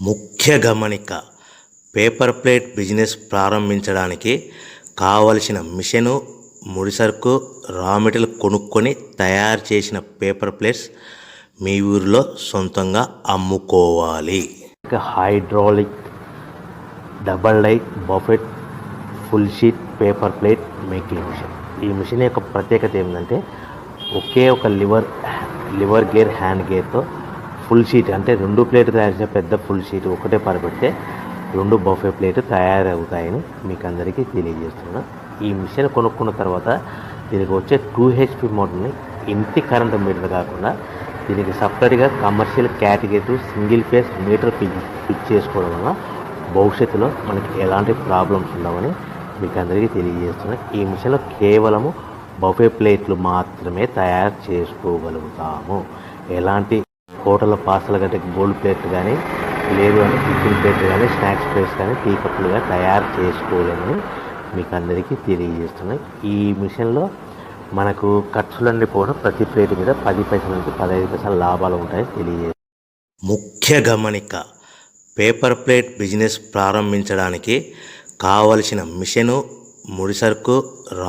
ముఖ్య గమనిక: paper plate business ప్రారంభించడానికి కావలసిన మిషను, ముడిసరుకు, రా మెటీరియల్ కొనుక్కొని తయారు చేసిన పేపర్ ప్లేట్స్ మీ ఊరిలో సొంతంగా అమ్ముకోవాలి. Hydraulic double die buffet full sheet paper plate making machine. ఈ మిషన్ యొక్క ప్రత్యేకత ఏంటంటే ఒకే ఒక లివర్ గేర్, హ్యాండ్ గేర్తో ఫుల్ షీట్ అంటే 2 ప్లేట్ తయారు చేసే పెద్ద ఫుల్ షీట్ ఒకటే పరబెడితే 2 బఫే ప్లేట్ తయారవుతాయని మీకు అందరికీ తెలియజేస్తున్నాను. ఈ మిషన్ కొనుక్కున్న తర్వాత దీనికి వచ్చే 2 HP మోటార్ని ఇంటి కరెంటు మీటర్ కాకుండా దీనికి సపరేట్గా commercial category single phase metre fix చేసుకోవడం వల్ల భవిష్యత్తులో మనకి ఎలాంటి ప్రాబ్లమ్స్ ఉండవని మీకు అందరికీ తెలియజేస్తున్నాను. ఈ మిషన్లో కేవలము బఫే ప్లేట్లు మాత్రమే తయారు చేసుకోగలుగుతాము. ఎలాంటి హోటల్ పార్సల్ గట్టే గోల్డ్ ప్లేట్ కానీ, లేదు అంటే టిఫిన్ ప్లేట్ కానీ, స్నాక్స్ ప్లేట్స్ కానీ, టీ కప్పులు కానీ తయారు చేసుకోలేమని మీకు అందరికీ తెలియజేస్తున్నాయి. ఈ మిషన్లో మనకు ఖర్చులన్నీ పోవడం ప్రతి ప్లేట్ మీద 10 పైసల నుంచి 15 పైసల లాభాలు ఉంటాయని తెలియజేస్తాయి. ముఖ్య గమనిక: పేపర్ ప్లేట్ బిజినెస్ ప్రారంభించడానికి కావలసిన మిషను, ముడిసరుకు,